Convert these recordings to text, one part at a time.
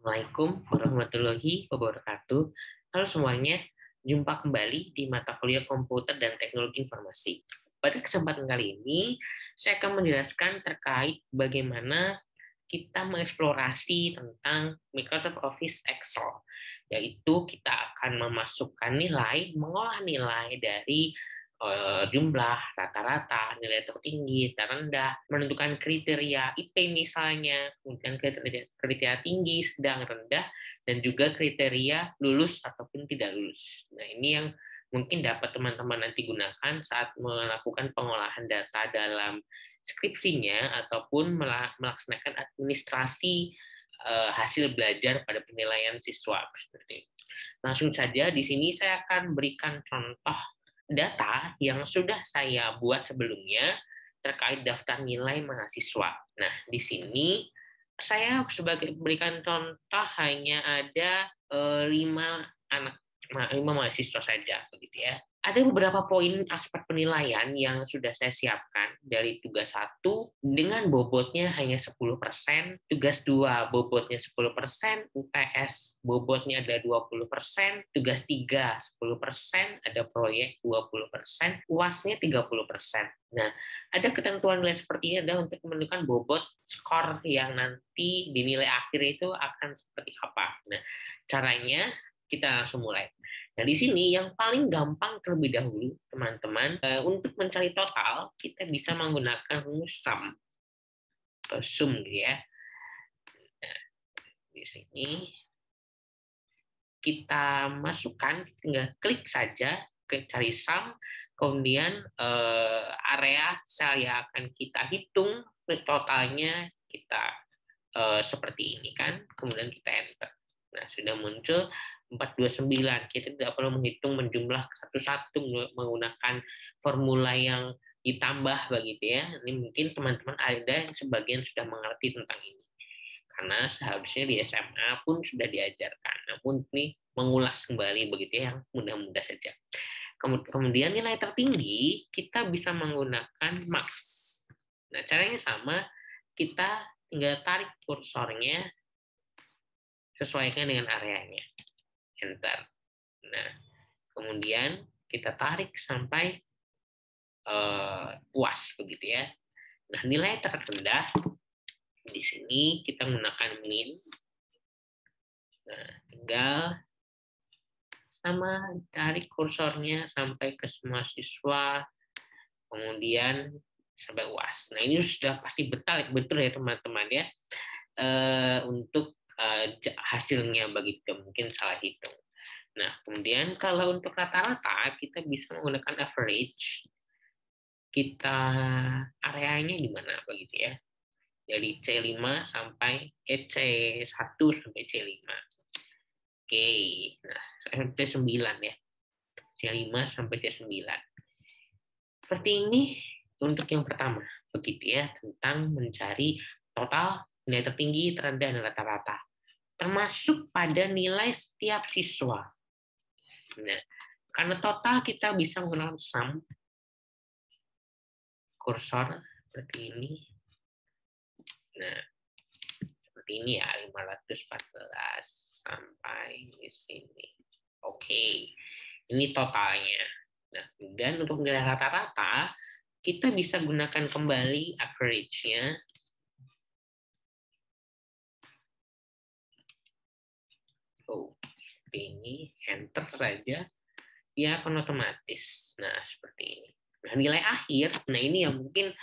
Assalamualaikum warahmatullahi wabarakatuh. Halo semuanya, jumpa kembali di mata kuliah Komputer dan Teknologi Informasi. Pada kesempatan kali ini, saya akan menjelaskan terkait bagaimana kita mengeksplorasi tentang Microsoft Office Excel, yaitu kita akan memasukkan nilai, mengolah nilai dari jumlah, rata-rata, nilai tertinggi, terendah, menentukan kriteria IP misalnya, kemudian kriteria tinggi, sedang, rendah, dan juga kriteria lulus ataupun tidak lulus. Nah, ini yang mungkin dapat teman-teman nanti gunakan saat melakukan pengolahan data dalam skripsinya ataupun melaksanakan administrasi hasil belajar pada penilaian siswa. Seperti itu. Langsung saja di sini saya akan berikan contoh data yang sudah saya buat sebelumnya terkait daftar nilai mahasiswa. Nah, di sini saya sebagai berikan contoh hanya ada 5 mahasiswa saja, begitu ya. Ada beberapa poin aspek penilaian yang sudah saya siapkan dari tugas 1 dengan bobotnya hanya 10%, tugas 2 bobotnya 10%, UTS bobotnya ada 20%, tugas 3 10%, ada proyek 20%, UAS-nya 30%. Nah, ada ketentuan nilai seperti ini adalah untuk menentukan bobot skor yang nanti dinilai akhir itu akan seperti apa. Nah, caranya kita langsung mulai. Nah, di sini yang paling gampang terlebih dahulu, teman-teman, untuk mencari total, kita bisa menggunakan rumus sum atau sum, gitu ya. Nah, di sini kita masukkan, tinggal klik saja, klik cari sum, kemudian area sel yang akan kita hitung, totalnya kita seperti ini kan, kemudian kita enter. Nah, sudah muncul 429. Kita tidak perlu menghitung menjumlah satu-satu menggunakan formula yang ditambah begitu ya. Ini mungkin teman-teman ada yang sebagian sudah mengerti tentang ini. Karena seharusnya di SMA pun sudah diajarkan. Namun ini mengulas kembali begitu ya, yang mudah-mudah saja. Kemudian nilai tertinggi kita bisa menggunakan max. Nah, caranya sama, kita tinggal tarik kursornya sesuaikan dengan areanya. Enter. Nah, kemudian kita tarik sampai puas begitu ya. Nah, nilai terendah di sini kita menggunakan min. Nah, tinggal sama tarik kursornya sampai ke semua siswa, kemudian sampai UAS. Nah, ini sudah pasti betul ya teman-teman ya. Untuk hasilnya begitu, mungkin salah hitung. Nah, kemudian kalau untuk rata-rata kita bisa menggunakan average. Kita areanya di mana begitu ya. Dari C5 sampai C1 sampai C5. Oke. Nah, C9 ya. C5 sampai C9. Seperti ini untuk yang pertama, begitu ya, tentang mencari total nilai tertinggi, terendah, dan rata-rata. Termasuk pada nilai setiap siswa. Nah, karena total kita bisa menggunakan sum, kursor seperti ini. Nah, seperti ini ya, 514 sampai di sini. Oke, ini totalnya. Nah, dan untuk nilai rata-rata, kita bisa gunakan kembali average-nya. Seperti ini, enter saja, dia akan otomatis. Nah, seperti ini. Nah, nilai akhir, nah ini yang mungkin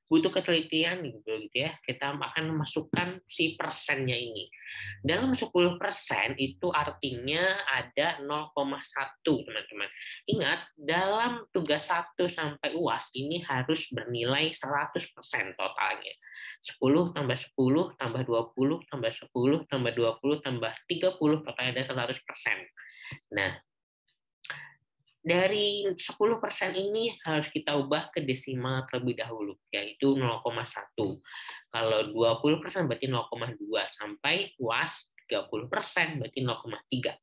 butuh ketelitian gitu ya. Kita akan memasukkan si persennya ini. Dalam 10% itu artinya ada 0,1, teman-teman. Ingat, dalam tugas 1 sampai UAS ini harus bernilai 100% totalnya. 10 tambah 10 tambah 20 tambah 10 tambah 20 tambah 30 totalnya ada 100%. Nah, dari 10% ini harus kita ubah ke desimal terlebih dahulu, yaitu 0,1. Kalau 20% berarti 0,2, sampai UAS 30% berarti 0,3.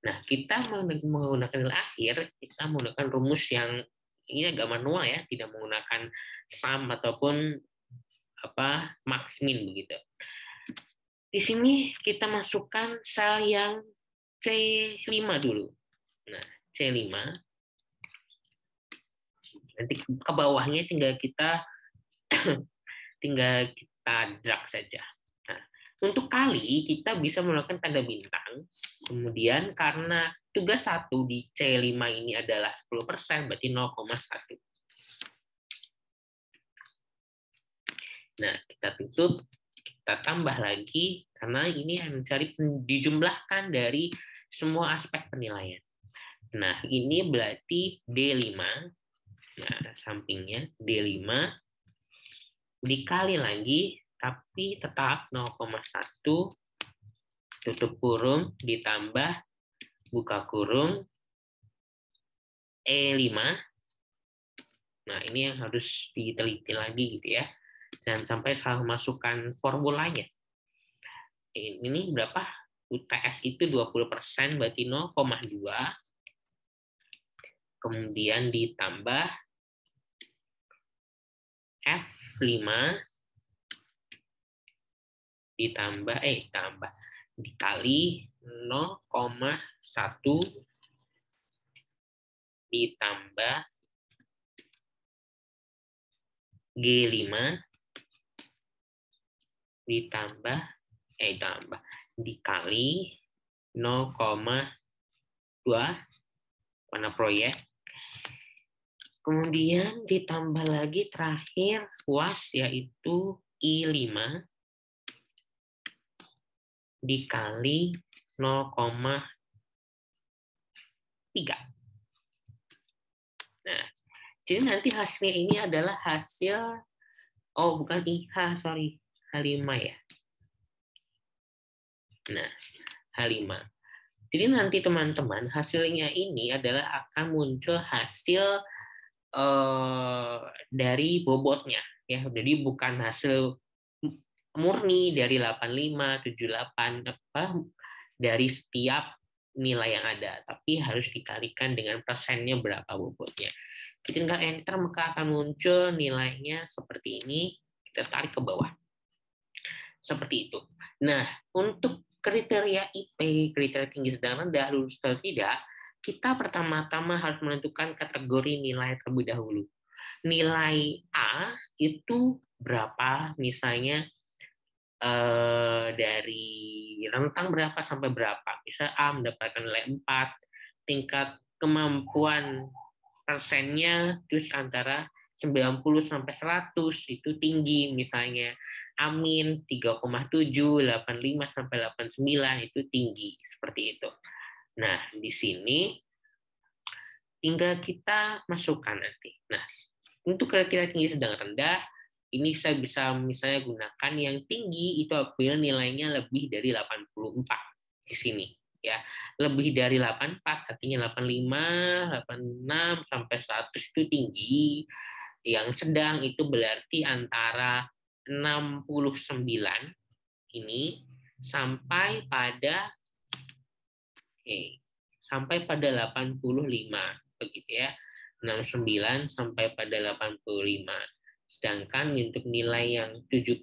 Nah, kita menggunakan nilai akhir, kita menggunakan rumus yang ini agak manual ya, tidak menggunakan sum ataupun max min begitu. Di sini kita masukkan sel yang C5 dulu. Nah, C5. Nanti ke bawahnya tinggal kita drag saja. Nah, untuk kali kita bisa menggunakan tanda bintang. Kemudian karena tugas 1 di C5 ini adalah 10%, berarti 0,1. Nah, kita tutup, kita tambah lagi, karena ini yang mencari dijumlahkan dari semua aspek penilaian. Nah, ini berarti D5. Nah, sampingnya D5 dikali lagi, tapi tetap 0,1, tutup kurung, ditambah, buka kurung, E5. Nah, ini yang harus diteliti lagi gitu ya. Jangan sampai salah masukkan formulanya. Ini berapa? UTS itu 20%, berarti 0,2. Kemudian ditambah F5 dikali 0,1 ditambah G5 dikali 0,2 mana proyek. Kemudian ditambah lagi terakhir UAS, yaitu I5 dikali 0,3. Nah, jadi nanti hasilnya ini adalah hasil, bukan IH, sorry, H5 ya. Nah, H5. Jadi nanti teman-teman, hasilnya ini adalah akan muncul hasil dari bobotnya ya, jadi bukan hasil murni dari 85, 78 dari setiap nilai yang ada, tapi harus dikalikan dengan persennya berapa bobotnya. Kita tinggal enter, maka akan muncul nilainya seperti ini. Kita tarik ke bawah seperti itu. Nah, untuk kriteria IP, kriteria tinggi sedang rendah, lulus atau tidak, kita pertama-tama harus menentukan kategori nilai terlebih dahulu. Nilai A itu berapa, misalnya dari rentang berapa sampai berapa. Misal A mendapatkan nilai 4, tingkat kemampuan persennya terus antara 90 sampai 100 itu tinggi, misalnya Amin 3,7, 85 sampai 89 itu tinggi, seperti itu. Nah, di sini tinggal kita masukkan nanti. Nah, untuk kriteria tinggi sedang rendah, ini saya bisa misalnya gunakan yang tinggi itu apabila nilainya lebih dari 84 di sini ya. Lebih dari 84 artinya 85, 86 sampai 100 itu tinggi. Yang sedang itu berarti antara 69 ini sampai pada 85 begitu ya. 69 sampai pada 85. Sedangkan untuk nilai yang 70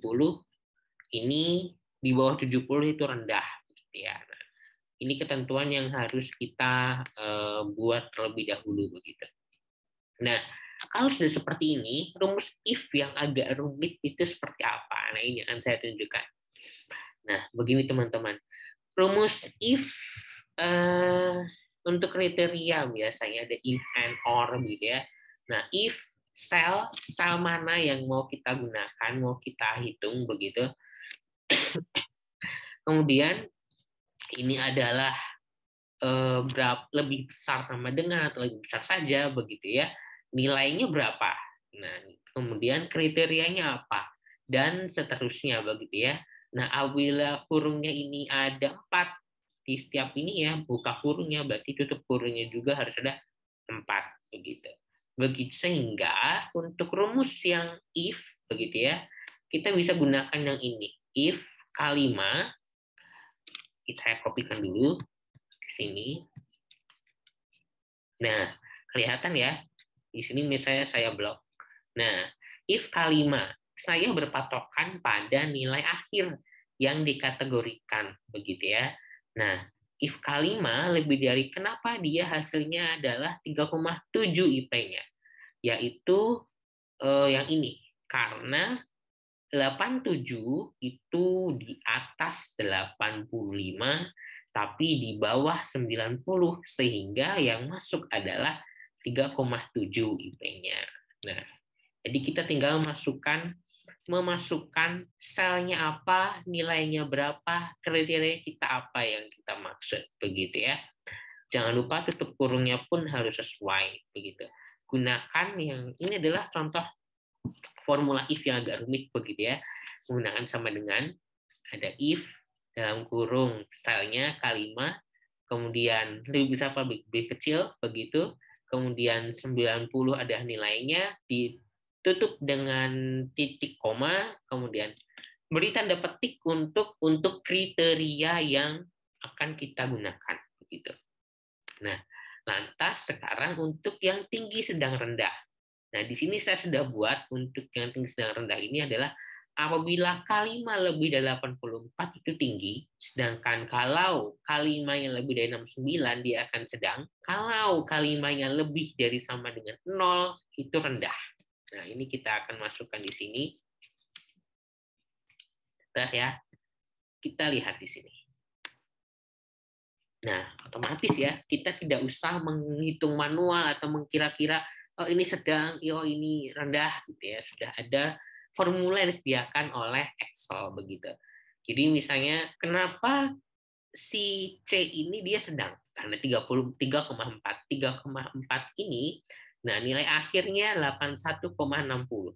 ini di bawah 70 itu rendah gitu ya. Nah, ini ketentuan yang harus kita buat terlebih dahulu begitu. Nah, kalau sudah seperti ini, rumus if yang agak rumit itu seperti apa? Nah, ini akan saya tunjukkan. Nah, begini teman-teman. Rumus if untuk kriteria biasanya ada if and or gitu ya. Nah, if sel mana yang mau kita gunakan, mau kita hitung begitu. Kemudian ini adalah lebih besar sama dengan atau lebih besar saja begitu ya. Nilainya berapa? Nah, kemudian kriterianya apa? Dan seterusnya begitu ya. Nah, apabila kurungnya ini ada 4 di setiap ini ya, buka kurungnya berarti tutup kurungnya juga harus ada 4 begitu. Begitu sehingga untuk rumus yang if begitu ya, kita bisa gunakan yang ini. If K5, saya kopikan dulu ke sini. Nah, kelihatan ya. Di sini misalnya saya blok. Nah, if K5, saya berpatokan pada nilai akhir yang dikategorikan, begitu ya. Nah, if K5 lebih dari, kenapa dia hasilnya adalah 3,7 IP-nya? Yaitu yang ini, karena 87 itu di atas 85, tapi di bawah 90, sehingga yang masuk adalah 3,7 IP-nya. Nah, jadi kita tinggal memasukkan selnya apa, nilainya berapa, kriteria kita apa yang kita maksud, begitu ya. Jangan lupa tutup kurungnya pun harus sesuai, begitu. Gunakan yang ini adalah contoh formula if yang agak rumit, begitu ya. Menggunakan sama dengan ada if dalam kurung stylenya K5, kemudian lebih besar apa lebih kecil, begitu. Kemudian 90 ada nilainya, ditutup dengan titik koma, kemudian beri tanda petik untuk kriteria yang akan kita gunakan, begitu. Nah, lantas sekarang untuk yang tinggi sedang rendah. Nah, di sini saya sudah buat untuk yang tinggi sedang rendah ini adalah apabila K5 lebih dari 84 itu tinggi, sedangkan kalau K5-nya lebih dari 69 dia akan sedang, kalau K5-nya lebih dari sama dengan 0 itu rendah. Nah, ini kita akan masukkan di sini. Bentar ya. Kita lihat di sini. Nah, otomatis ya, kita tidak usah menghitung manual atau mengkira-kira oh ini sedang, oh ini rendah gitu ya. Sudah ada formula yang disediakan oleh Excel, begitu. Jadi misalnya kenapa si C ini dia sedang? Karena 33,4. 3,4 ini, nah nilai akhirnya 81,60.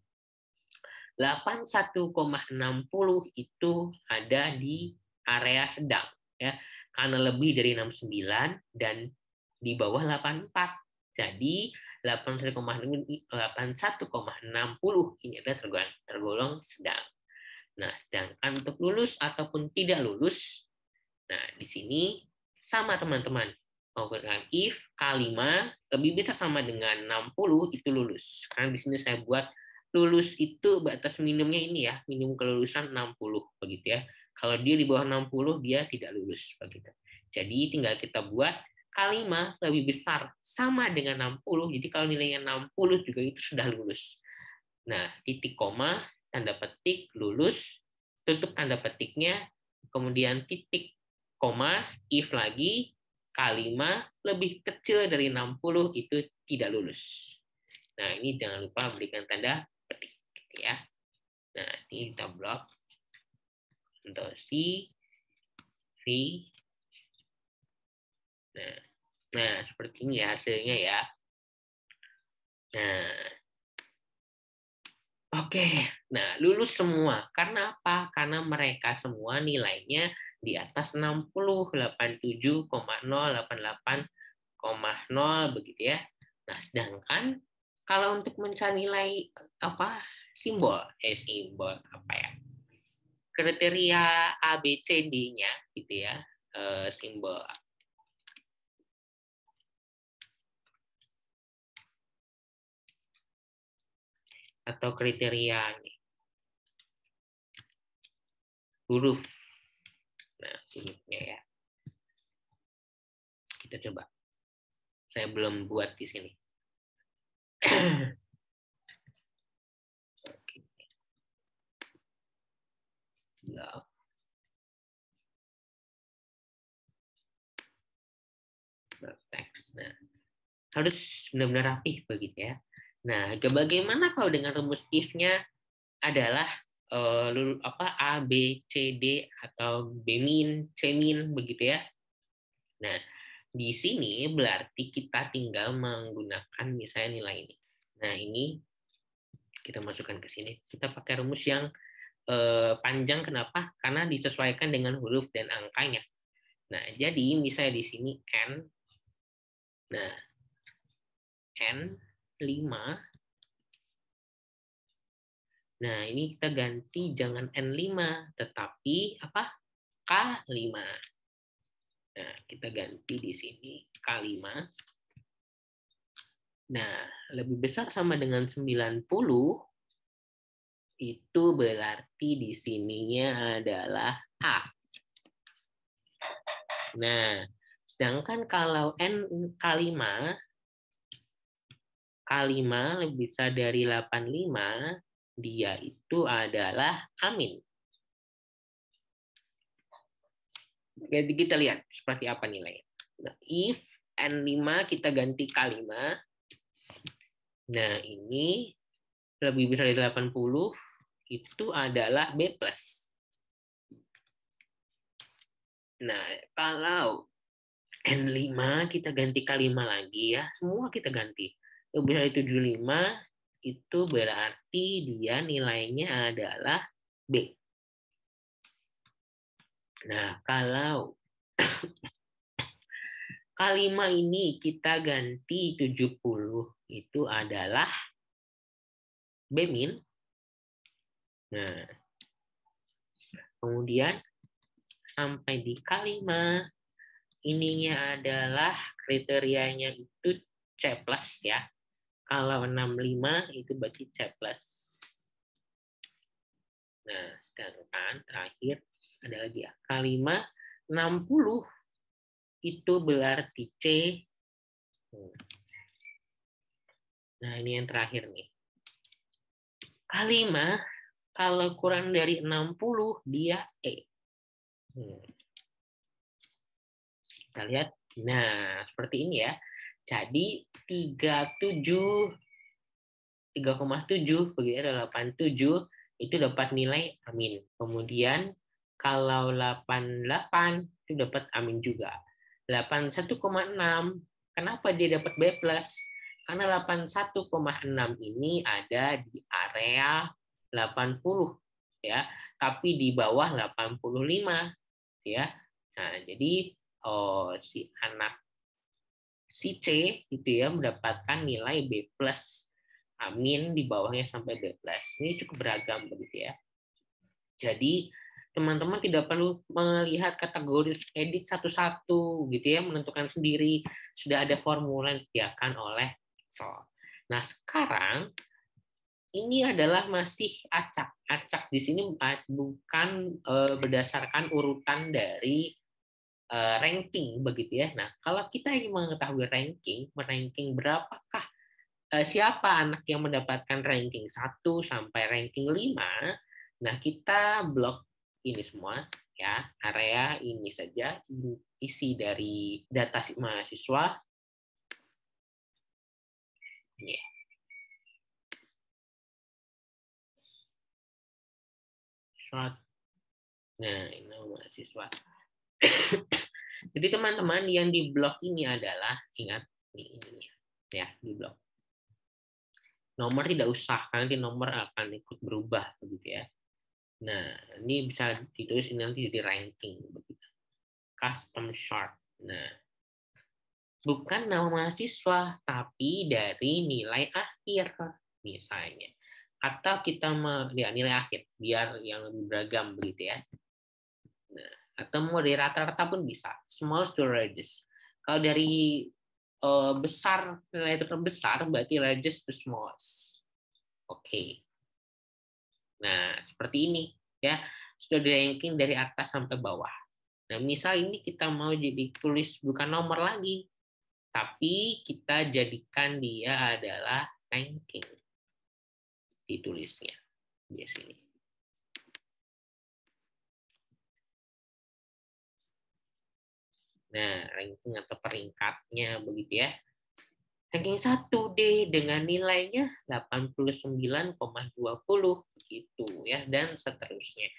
81,60 itu ada di area sedang ya. Karena lebih dari 69 dan di bawah 84. Jadi 81,60 ini adalah tergolong sedang. Nah, sedangkan untuk lulus ataupun tidak lulus, nah di sini sama teman-teman. Menggunakan if K5 lebih besar sama dengan 60 itu lulus. Karena di sini saya buat lulus itu batas minimumnya ini ya, minimum kelulusan 60 begitu ya. Kalau dia di bawah 60 dia tidak lulus begitu. Jadi tinggal kita buat K5 lebih besar sama dengan 60. Jadi kalau nilainya 60 juga itu sudah lulus. Nah, titik koma, tanda petik lulus, tutup tanda petiknya, kemudian titik koma, if lagi, K5 lebih kecil dari 60 itu tidak lulus. Nah, ini jangan lupa berikan tanda petik gitu ya. Nah, ini kita blok untuk C, V. Nah, seperti ini ya hasilnya ya. Nah, oke. Nah, lulus semua. Karena apa? Karena mereka semua nilainya di atas 60, 87,0, 88,0 begitu ya. Nah, sedangkan kalau untuk mencari nilai apa? Simbol apa ya? Kriteria A B C D-nya gitu ya. Simbol atau kriteria huruf. Nah, hurufnya ya. Kita coba. Saya belum buat di sini. Blok. Teks. Nah, harus benar-benar rapih begitu ya. Nah, bagaimana kalau dengan rumus if-nya adalah A, B, C, D atau B min, C min begitu ya. Nah, di sini berarti kita tinggal menggunakan misalnya nilai ini. Nah, ini kita masukkan ke sini. Kita pakai rumus yang panjang, kenapa? Karena disesuaikan dengan huruf dan angkanya. Nah, jadi misalnya di sini N. Nah, N5. Nah, ini kita ganti jangan N5, tetapi apa? K5. Nah, kita ganti di sini K5. Nah, lebih besar sama dengan 90. itu berarti di sininya adalah A. Nah, sedangkan kalau N kali 5 lebih besar dari 85, dia itu adalah amin. Jadi kita lihat seperti apa nilainya. Nah, if N5 kita ganti K5, nah ini lebih besar dari 80, itu adalah B+. Nah, kalau N5 kita ganti K5 lagi ya, semua kita ganti. Lebih dari 75, itu berarti dia nilainya adalah B. Nah, kalau K5 ini kita ganti 70, itu adalah B-. Nah, kemudian sampai di K5, ininya adalah kriterianya itu C+ ya. Kalau 65 itu berarti C+. Nah, sedangkan terakhir ada lagi ya. K5 60 itu berarti C. Nah, ini yang terakhir nih. K5 kalau kurang dari 60 dia E. Kita lihat. Nah, seperti ini ya. Jadi 3,7 begitu atau 87 itu dapat nilai amin. Kemudian kalau 88 itu dapat amin juga. 81,6 kenapa dia dapat B+? Karena 81,6 ini ada di area 80 ya, tapi di bawah 85 ya. Nah, jadi si C itu ya mendapatkan nilai B+, amin di bawahnya sampai B+. Ini cukup beragam begitu ya. Jadi teman-teman tidak perlu melihat kategori edit satu-satu gitu ya, menentukan sendiri, sudah ada formula yang disediakan oleh Excel. Nah, sekarang ini adalah masih acak. Acak di sini bukan berdasarkan urutan dari ranking begitu ya. Nah, kalau kita ingin mengetahui ranking berapakah siapa anak yang mendapatkan ranking 1 sampai ranking 5, nah kita blok ini semua ya, area ini saja isi dari data mahasiswa. Ini. Nah, ini mahasiswa. Jadi teman-teman yang di blok ini adalah, ingat ini ya, di blok. Nomor tidak usah, karena nanti nomor akan ikut berubah begitu ya. Nah, ini bisa ditulis ini nanti jadi ranking begitu. Custom chart. Nah, bukan nama mahasiswa, tapi dari nilai akhir misalnya. Atau kita nilai akhir, biar yang lebih beragam begitu ya. Nah, atau mau dari rata-rata pun bisa. Small to largest. Kalau dari besar, nilai terbesar berarti largest to smallest. Oke. Nah, seperti ini ya. Sudah di ranking dari atas sampai bawah. Nah, misal ini kita mau jadi tulis bukan nomor lagi, tapi kita jadikan dia adalah ranking ditulisnya di sini. Nah, ranking atau peringkatnya begitu ya. Ranking 1D dengan nilainya 89,20 begitu ya, dan seterusnya.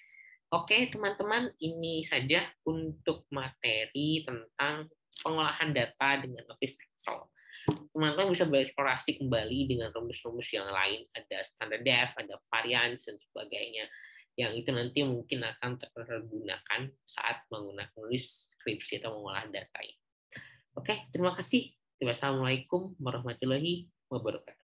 Oke, teman-teman, ini saja untuk materi tentang pengolahan data dengan Office Excel. Teman-teman bisa bereksplorasi kembali dengan rumus-rumus yang lain, ada standard def, ada variance dan sebagainya, yang itu nanti mungkin akan tergunakan saat menggunakan nulis skripsi atau mengolah data ini. Oke, terima kasih. Wassalamualaikum warahmatullahi wabarakatuh.